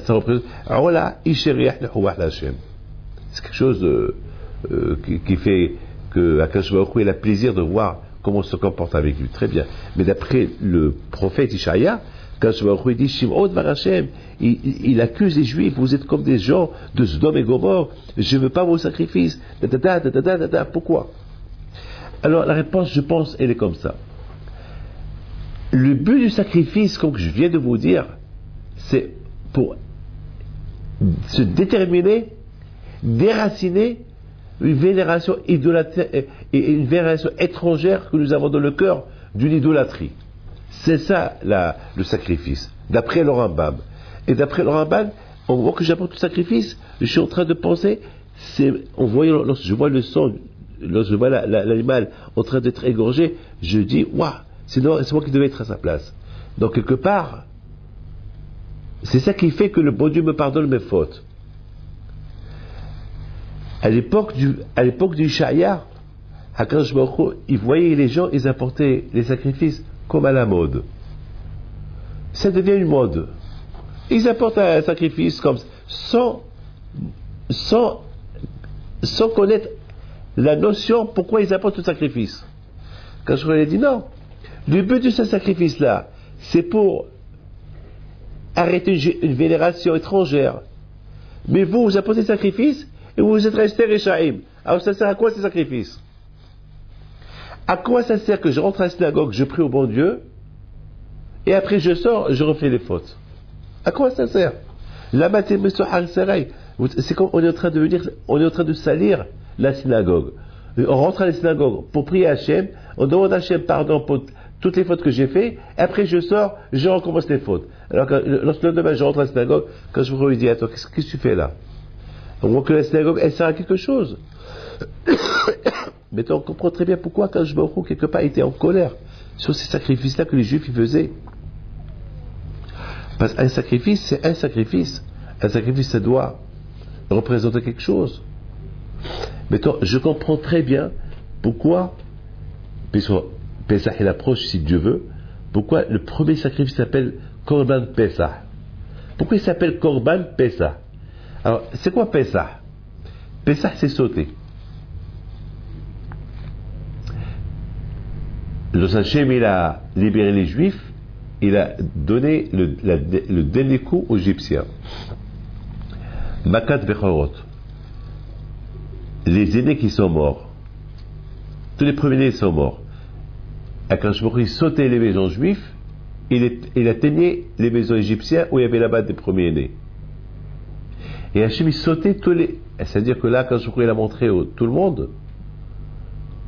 représente. Alors là, c'est quelque chose qui fait que Akadosh Baruch Hu a plaisir de voir comment on se comporte avec lui. Très bien. Mais d'après le prophète Ishaïa, Akadosh Baruch Hu dit Shim'on var Hashem, il accuse les Juifs, vous êtes comme des gens de Sodome et Gomorrhe, je ne veux pas vos sacrifices. Pourquoi? Alors la réponse, je pense, elle est comme ça. Le but du sacrifice, comme je viens de vous dire, c'est pour se déterminer, déraciner une vénération idolâtre et une vénération étrangère que nous avons dans le cœur d'une idolâtrie. C'est ça le sacrifice, d'après le Rambam. Et d'après le Rambam, au moment que j'apporte le sacrifice, je suis en train de penser, lorsque je vois le sang, lorsque je vois l'animal en train d'être égorgé, je dis, waouh, c'est moi qui devais être à sa place. Donc quelque part, c'est ça qui fait que le bon Dieu me pardonne mes fautes. À l'époque du Shaya, Hakadosh Baruch Hu, il voyait les gens, ils apportaient les sacrifices comme à la mode. Ça devient une mode. Ils apportent un sacrifice comme sans connaître la notion pourquoi ils apportent le sacrifice. Quand je lui ai dit non, le but de ce sacrifice-là, c'est pour arrêter une vénération étrangère. Mais vous apportez le sacrifice et vous êtes restés Réchaïm. Alors ça sert à quoi ces sacrifices? À quoi ça sert que je rentre à la synagogue, je prie au bon Dieu, et après je sors, je refais les fautes? À quoi ça sert? C'est comme on est en train de salir la synagogue. On rentre à la synagogue pour prier à Hachem, on demande à Hachem pardon pour toutes les fautes que j'ai faites, et après je sors, je recommence les fautes. Alors que lorsque le lendemain je rentre à la synagogue, quand je me dis à toi, qu'est-ce que tu fais là? On voit que la synagogue, elle sert à quelque chose. Mais on comprend très bien pourquoi quand je me retrouve quelque part était en colère sur ces sacrifices-là que les Juifs y faisaient. Parce qu'un sacrifice, c'est un sacrifice. Un sacrifice, ça doit représenter quelque chose. Mais je comprends très bien pourquoi, puisque Pesach il approche si Dieu veut, pourquoi le premier sacrifice s'appelle Korban Pesach. Pourquoi il s'appelle Korban Pesach? Alors, c'est quoi Pesach? Pesach, c'est sauter. Lorsque Hachem il a libéré les Juifs, il a donné le dernier coup aux Égyptiens. Makat Bechorot. Les aînés qui sont morts. Tous les premiers-nés sont morts. Quand il sautait les maisons juives, il atteignait les maisons égyptiennes où il y avait là-bas des premiers-nés. Et Hachem il sautait tous les. C'est-à-dire que là, quand il a montré à tout le monde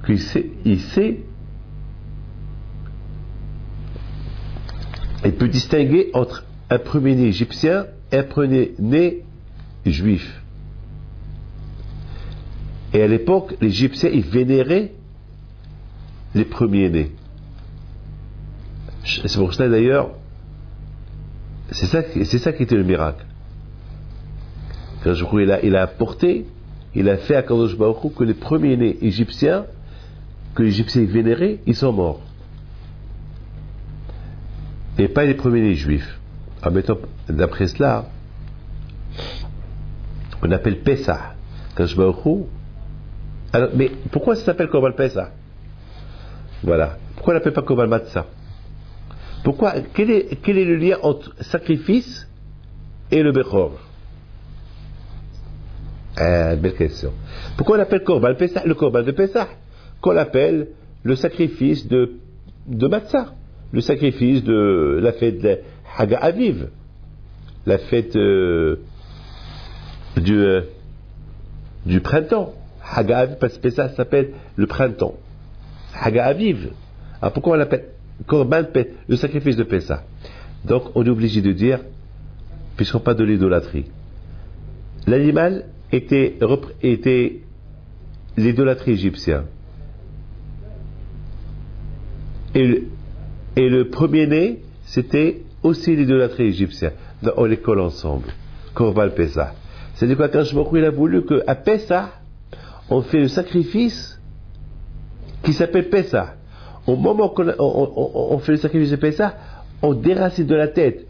qu'il sait, il peut distinguer entre un premier-né égyptien et un premier-né juif. Et à l'époque, les Égyptiens, ils vénéraient les premiers-nés. C'est pour cela d'ailleurs, c'est ça qui était le miracle. Quand il a apporté, il a fait à Kadosh Baruch Hu que les premiers-nés égyptiens, que les Égyptiens vénéraient, ils sont morts. Et pas les premiers-nés juifs. En mettant, d'après cela, on appelle Pesach. Kadosh Baruch Hu. Alors, mais pourquoi ça s'appelle Korban Pesach? Voilà. Pourquoi on l'appelle pas Korban Matzah? Pourquoi? Quel est le lien entre sacrifice et le Bechor? Belle question. Pourquoi on l'appelle Korban Pesach, le Korban de Pesach, qu'on l'appelle le sacrifice de Matzah, le sacrifice de la fête de Haga Aviv, la fête du printemps. Haga Aviv, parce que Pesach s'appelle le printemps. Haga Aviv. Alors pourquoi on l'appelle Korban, le sacrifice de Pesach? Donc on est obligé de dire, puisqu'on parle de l'idolâtrie, l'animal était l'idolâtrie égyptienne. Et le premier-né, c'était aussi l'idolâtrie égyptienne. Donc on les colle ensemble. Korban Pesach. C'est-à-dire que quand il a voulu qu'à Pesach, on fait le sacrifice qui s'appelle Pesach. Au moment qu'on fait le sacrifice de Pesach, on déracine de la tête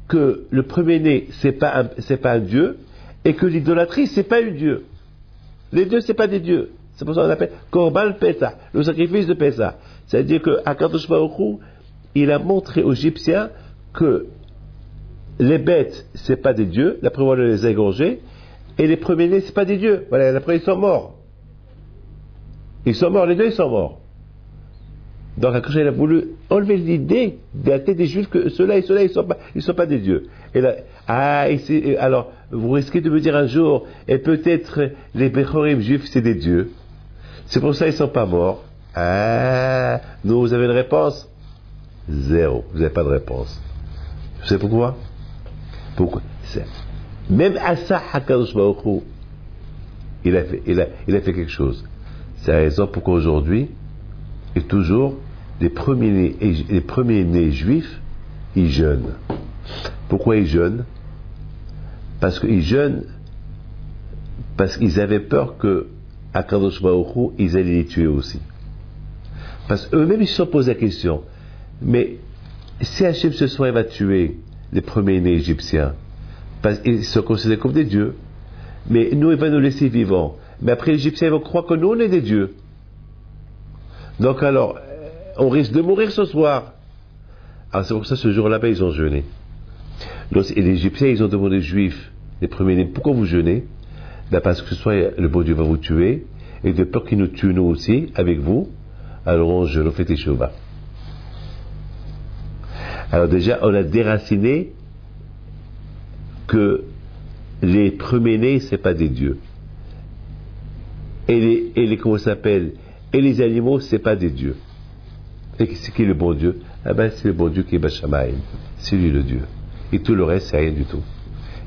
que le premier-né, c'est pas un dieu, et que l'idolâtrie, c'est pas un dieu. Les deux, c'est pas des dieux. C'est pour ça qu'on appelle Korban Pesach, le sacrifice de Pesach. C'est-à-dire que Akadosh Baruch Hu, il a montré aux Égyptiens que les bêtes, c'est pas des dieux, la preuve, on les a égorgés, et les premiers-nés, c'est pas des dieux. Voilà, après, ils sont morts. Ils sont morts, les deux, ils sont morts. Donc, Akadosh il a voulu enlever l'idée de la tête des Juifs que ceux-là et ceux-là, ils sont pas des dieux. Et là, alors, vous risquez de me dire un jour, et peut-être les Bechorim juifs, c'est des dieux. C'est pour ça qu'ils sont pas morts. Nous, vous avez une réponse? Zéro. Vous n'avez pas de réponse. Vous savez pourquoi? Pourquoi? Même à ça, Hakadosh Baruch Hu, il a fait quelque chose. C'est la raison pourquoi aujourd'hui, et toujours, les premiers-nés juifs, ils jeûnent. Pourquoi ils jeûnent? Parce qu'ils jeûnent, parce qu'ils avaient peur que Akadosh Baruch Hu, ils allaient les tuer aussi. Parce qu'eux-mêmes, ils se sont posé la question, mais si Hachem ce soir il va tuer les premiers-nés égyptiens, parce qu'ils sont considérés comme des dieux, mais nous, il va nous laisser vivants. Mais après, les Égyptiens vont croire que nous, on est des dieux. Donc alors, on risque de mourir ce soir. Alors c'est pour ça, ce jour-là, ils ont jeûné. Et les Égyptiens, ils ont demandé aux Juifs, les premiers-nés, pourquoi vous jeûnez? Parce que ce soir, le bon Dieu va vous tuer, et de peur qu'il nous tue nous aussi, avec vous, alors on jeûne, on fait Teshuvah. Alors déjà, on a déraciné que les premiers-nés, c'est pas des dieux. Et les comment ça s'appelle? Et les animaux, c'est pas des dieux. Et c'est qui le bon Dieu? C'est le bon Dieu qui est Bashamaïm. C'est lui le Dieu. Et tout le reste, c'est rien du tout.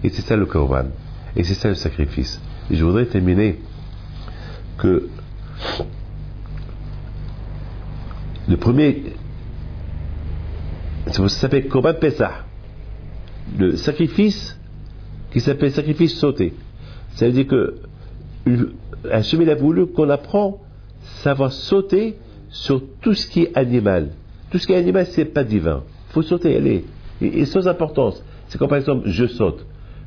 Et c'est ça le Korban. Et c'est ça le sacrifice. Et je voudrais terminer que le premier, ça s'appelle Korban Pesach. Le sacrifice qui s'appelle sacrifice sauté. Ça veut dire que Hachem il a voulu qu'on apprend savoir sauter sur tout ce qui est animal. Tout ce qui est animal, c'est pas divin. Il faut sauter, allez. Et sans importance. C'est comme par exemple, je saute.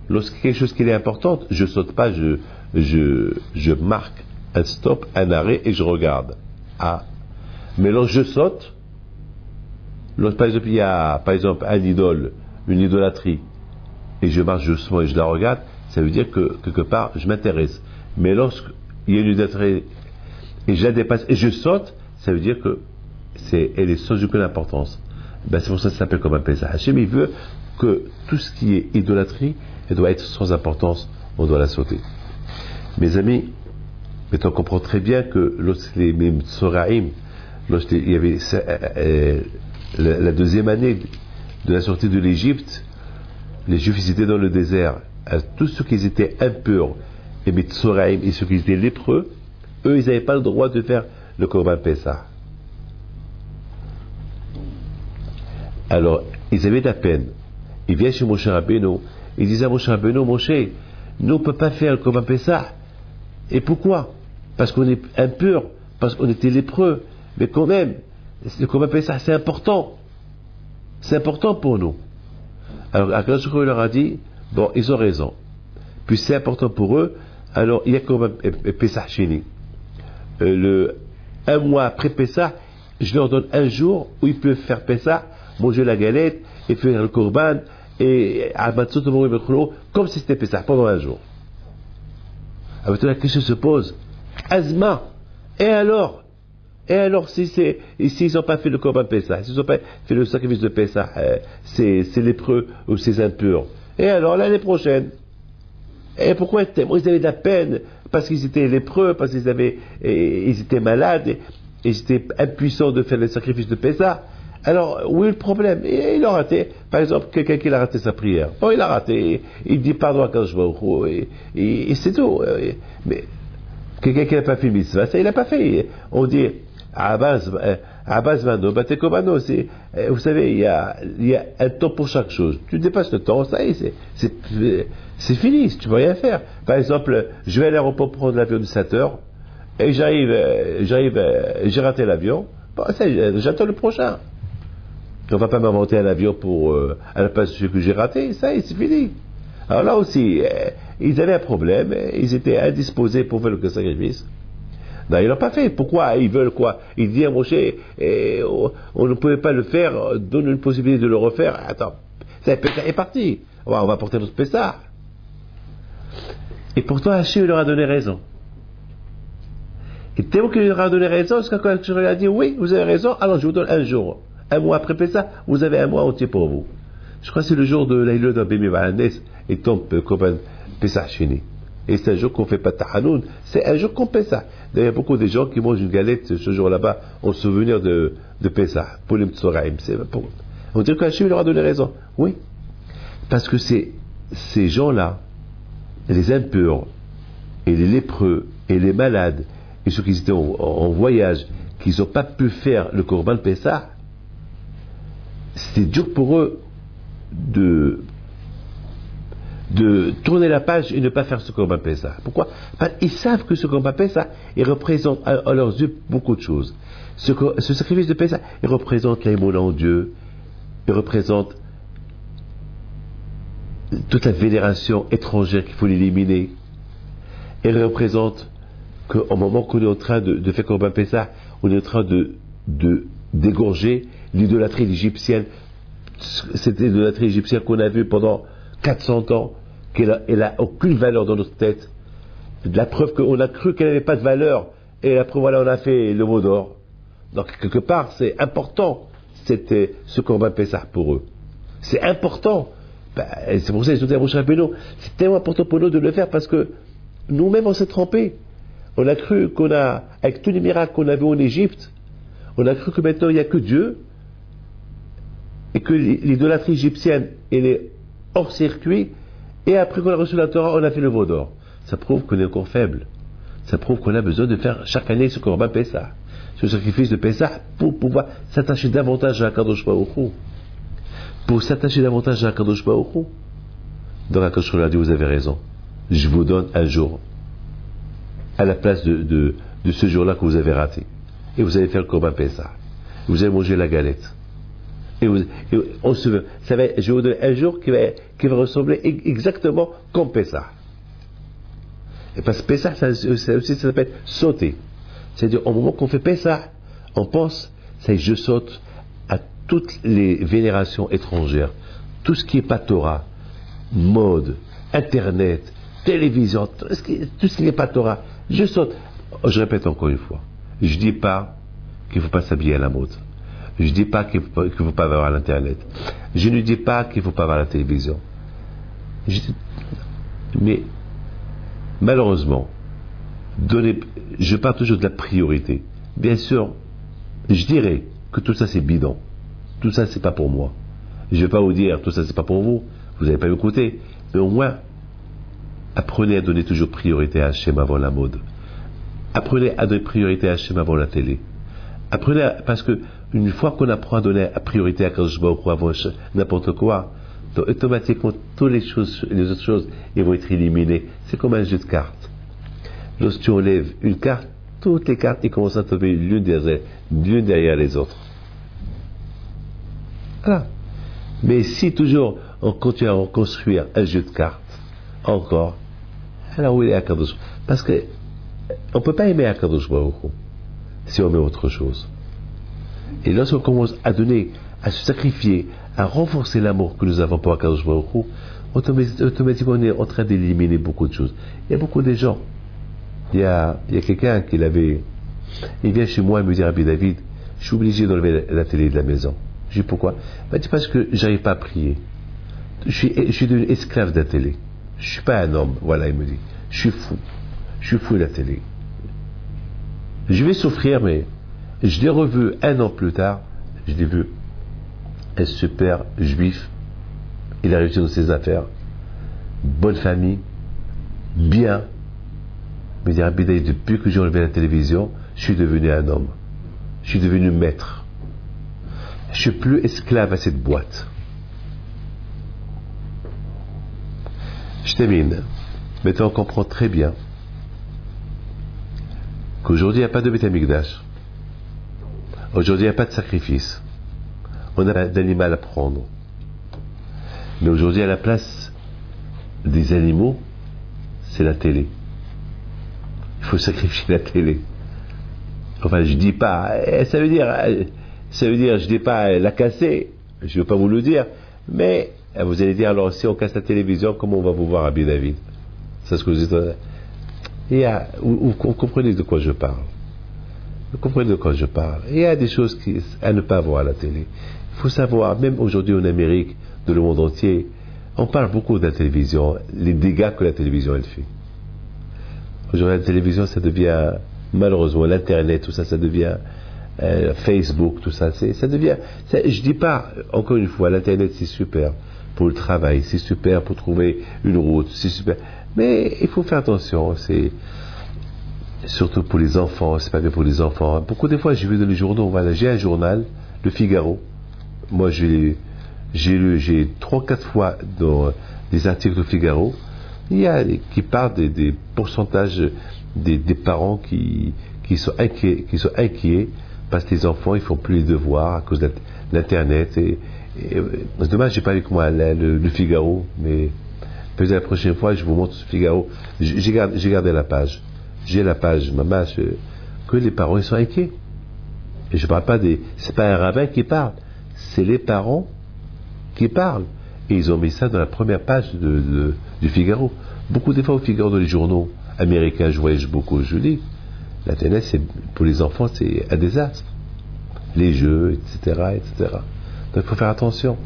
Lorsqu'il y a quelque chose qui est important, je saute pas, je marque un stop, un arrêt et je regarde. Mais lorsque je saute, lorsque par exemple il y a par exemple un idole, une idolâtrie, et je marche doucement et je la regarde, ça veut dire que quelque part je m'intéresse. Mais lorsqu'il y a une idolâtrie et je la dépasse et je saute, ça veut dire que elle est sans aucune importance. C'est pour ça que ça s'appelle comme un Pesach. Hachem, il veut que tout ce qui est idolâtrie, elle doit être sans importance, on doit la sauter. Mes amis, mais on comprend très bien que lorsque les Tzoraïm, lorsqu'il y avait la deuxième année de la sortie de l'Égypte, les Juifs étaient dans le désert. Tous ceux qui étaient impurs, et Tzoraïm, et ceux qui étaient lépreux, eux, ils n'avaient pas le droit de faire le Korban Pesach. Alors, ils avaient de la peine. Ils viennent chez Moshe Rabbeinu, ils disent à Moshe Rabbeinu, Moshe, nous on ne peut pas faire le Korban Pesach. Et pourquoi? Parce qu'on est impur, parce qu'on était lépreux. Mais quand même, le Korban Pesach, c'est important. C'est important pour nous. Alors, Akadosh Baruch Hu leur a dit, bon, ils ont raison. Puis c'est important pour eux, alors il y a Korban Pesach Sheni. Un mois après Pesach, je leur donne un jour où ils peuvent faire Pessah, manger la galette, et faire le korban, et à Matzot comme si c'était Pessah, pendant un jour. Alors maintenant la question se pose, Azma, et alors s'ils n'ont pas fait le korban Pessah, s'ils n'ont pas fait le sacrifice de Pessah, c'est lépreux ou c'est impurs, et alors l'année prochaine, et pourquoi ils avaient de la peine? Parce qu'ils étaient lépreux, parce qu'ils étaient malades, et ils étaient impuissants de faire le sacrifice de Pessah. Alors, où est le problème? Et il a raté. Par exemple, quelqu'un qui a raté sa prière. Bon, il a raté. Il dit pardon à Kadosh Baruch Hu, et c'est tout. Mais quelqu'un qui n'a pas fait le mitzvah, ça, il n'a pas fait. On dit, Abbas Mano, Batekobano, vous savez, il y a un temps pour chaque chose. Tu dépasses le temps, ça y est, c'est fini, tu ne peux rien faire. Par exemple, je vais à l'aéroport prendre l'avion de 7 heures, et j'ai raté l'avion, bon, j'attends le prochain. On ne va pas m'inventer un avion à la place de ce que j'ai raté, ça y est, c'est fini. Alors là aussi, ils avaient un problème, ils étaient indisposés pour faire le sacrifice. Non, ils l'ont pas fait. Pourquoi? Ils veulent quoi? Ils disent à Moshe, on ne pouvait pas le faire, donne une possibilité de le refaire. Attends, ça est parti. On va porter notre Pessah. Et pourtant, Hachem leur a donné raison. Et tellement qu'il leur a donné raison, parce que quand je lui ai dit, oui, vous avez raison, alors je vous donne un jour. Un mois après Pessah, vous avez un mois entier pour vous. Je crois que c'est le jour de l'Aïlot d'Abémi Valanes, et tombe comme Pessah Shini. Et c'est un jour qu'on ne fait pas Tahanoun, c'est un jour qu'on Pessah. D'ailleurs, il y a beaucoup de gens qui mangent une galette ce jour-là-bas en souvenir de Pessah. Poulim Tsoraim. On dirait qu'Hachem leur a donné raison. Oui. Parce que ces gens-là, les impurs, et les lépreux, et les malades, et ceux qui étaient en voyage, qui n'ont pas pu faire le Korban Pessah, c'était dur pour eux de tourner la page et ne pas faire ce Korban Pessah. Pourquoi? Parce qu'ils savent que ce Korban Pessah, il représente à leurs yeux beaucoup de choses. Ce sacrifice de Pessah, il représente l'aïmouna en Dieu, il représente toute la vénération étrangère qu'il faut l'éliminer, il représente qu'au moment qu'on est en train de faire Korban Pessah, on est en train de d'égorger l'idolâtrie égyptienne, cette idolâtrie égyptienne qu'on a vue pendant 400 ans, qu'elle a aucune valeur dans notre tête. La preuve qu'on a cru qu'elle n'avait pas de valeur, et la preuve, voilà, on a fait le mot d'or. Donc, quelque part, c'est important, ce Korban Pessah pour eux. C'est important. C'est pour ça qu'ils ont dit à Moshe Rabbeinu, c'est tellement important pour nous de le faire, parce que nous-mêmes, on s'est trompés. On a cru avec tous les miracles qu'on a vus en Égypte, on a cru que maintenant il n'y a que Dieu, et que l'idolâtrie égyptienne, elle est hors circuit, et après qu'on a reçu la Torah, on a fait le veau d'or. Ça prouve qu'on est encore faible. Ça prouve qu'on a besoin de faire chaque année ce Korban Pessah, ce sacrifice de Pessah, pour pouvoir s'attacher davantage à Kadosh Baruch Hu. Pour s'attacher davantage à Kadosh Baruch Hu. Donc Akadosh Baruch Hu a dit, vous avez raison. Je vous donne un jour, à la place de ce jour-là que vous avez raté. Et vous allez faire le Korban Pessah. Vous allez manger la galette. Et on se veut. Je vais vous donner un jour qui va ressembler exactement comme Pessah. Et parce que Pessah, ça s'appelle sauter. C'est-à-dire, au moment qu'on fait Pessah, on pense, je saute à toutes les vénérations étrangères. Tout ce qui n'est pas Torah, mode, Internet, télévision, tout ce qui n'est pas Torah, je saute. Je répète encore une fois. Je ne dis pas qu'il ne faut pas s'habiller à la mode. Je ne dis pas qu'il ne faut pas avoir l'Internet. Je ne dis pas qu'il ne faut pas avoir la télévision. Mais malheureusement, je parle toujours de la priorité. Bien sûr, je dirais que tout ça c'est bidon. Tout ça c'est pas pour moi. Je ne vais pas vous dire tout ça c'est pas pour vous. Vous n'allez pas m'écouter. Mais au moins, apprenez à donner toujours priorité à Hachem avant la mode. Apprenez à donner priorité à Hachem avant la télé. Apprenez parce que une fois qu'on apprend à donner priorité à Kadosh Baruch Hu avant n'importe quoi, donc automatiquement toutes les autres choses ils vont être éliminées. C'est comme un jeu de cartes. Lorsque tu enlèves une carte, toutes les cartes ils commencent à tomber l'une derrière les autres. Voilà. Mais si toujours on continue à reconstruire un jeu de cartes, encore, alors où il est Akadosh? Parce que on ne peut pas aimer Akadosh Baruch Hu si on met autre chose. Et lorsqu'on commence à donner, à se sacrifier, à renforcer l'amour que nous avons pour Akadosh Baruch Hu, automatiquement on est en train d'éliminer beaucoup de choses. Il y a beaucoup de gens. Il y a quelqu'un il vient chez moi et me dit, Rabbi David, je suis obligé d'enlever la télé de la maison. Je dis pourquoi? Il m'a dit parce que j'arrive pas à prier. Je suis devenu esclave de la télé. Je suis pas un homme. Voilà, il me dit. Je suis fou de la télé. Je vais souffrir, mais je l'ai revu un an plus tard. Je l'ai vu un super juif. Il a réussi dans ses affaires. Bonne famille. Bien. Il me dit, Rabbi David, depuis que j'ai enlevé la télévision, je suis devenu un homme. Je suis devenu maître. Je suis plus esclave à cette boîte. Je termine. Maintenant, on comprend très bien qu'aujourd'hui, il n'y a pas de Beth Amikdash. Aujourd'hui, il n'y a pas de sacrifice. On a d'animal à prendre. Mais aujourd'hui, à la place des animaux, c'est la télé. Il faut sacrifier la télé. Enfin, je dis pas, ça veut dire, je dis pas la casser, je veux pas vous le dire, mais vous allez dire, alors si on casse la télévision, comment on va vous voir, Rabbi David? C'est ce que vous dites. Vous comprenez de quoi je parle. Vous comprenez de quoi je parle. Il y a des choses à ne pas voir à la télé. Il faut savoir, même aujourd'hui en Amérique, dans le monde entier, on parle beaucoup de la télévision, les dégâts que la télévision elle fait. Aujourd'hui, la télévision, ça devient, malheureusement, l'Internet, tout ça, ça devient Facebook, tout ça, ça devient. Je dis pas, encore une fois, l'Internet c'est super pour le travail, c'est super pour trouver une route, c'est super. Mais il faut faire attention, c'est surtout pour les enfants, c'est pas bien pour les enfants. Beaucoup de fois, j'ai vu dans les journaux, voilà, j'ai un journal, Le Figaro. Moi, j'ai 3-4 fois dans des articles du Figaro, il y a qui parlent des pourcentages des parents qui sont inquiets parce que les enfants ils font plus les devoirs à cause de l'internet et c'est dommage j'ai pas avec moi le Figaro, mais peut-être la prochaine fois je vous montre ce Figaro. J'ai gardé la page, j'ai la page maman que les parents ils sont inquiets et je parle pas c'est pas un rabbin qui parle, c'est les parents qui parlent. Et ils ont mis ça dans la première page du Figaro. Beaucoup de fois au Figaro, dans les journaux américains, je voyage beaucoup, je dis, l'Internet, pour les enfants, c'est un désastre. Les jeux, etc., etc. Donc il faut faire attention.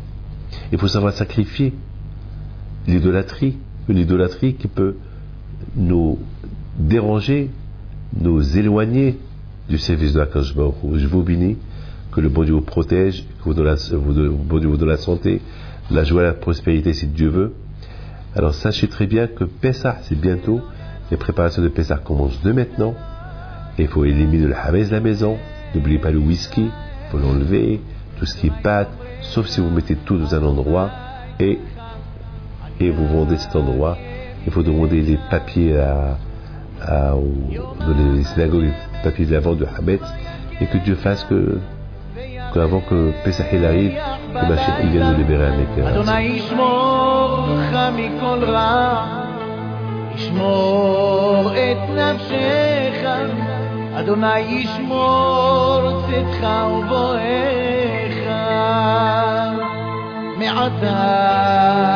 Il faut savoir sacrifier l'idolâtrie. Une idolâtrie qui peut nous déranger, nous éloigner du service de la Akadosh Baruch Hu. Je vous bénis, que le bon Dieu vous protège, que le bon Dieu vous donne la santé, la joie et la prospérité si Dieu veut. Alors sachez très bien que Pessah c'est bientôt, les préparations de Pessah commencent de maintenant, et il faut éliminer le hametz de la maison, n'oubliez pas le whisky, il faut l'enlever, tout ce qui est pâte, sauf si vous mettez tout dans un endroit, et vous vendez cet endroit, il faut demander les papiers dans les synagogues, les papiers de la vente de hametz, et que Dieu fasse qu'avant que Pessah il arrive, que Mashiach il vienne nous libérer un éclair. Adonai yishmor לך מכל רע, ישמור את נפשך, אדוני ישמור צאתך ובואך, מעתה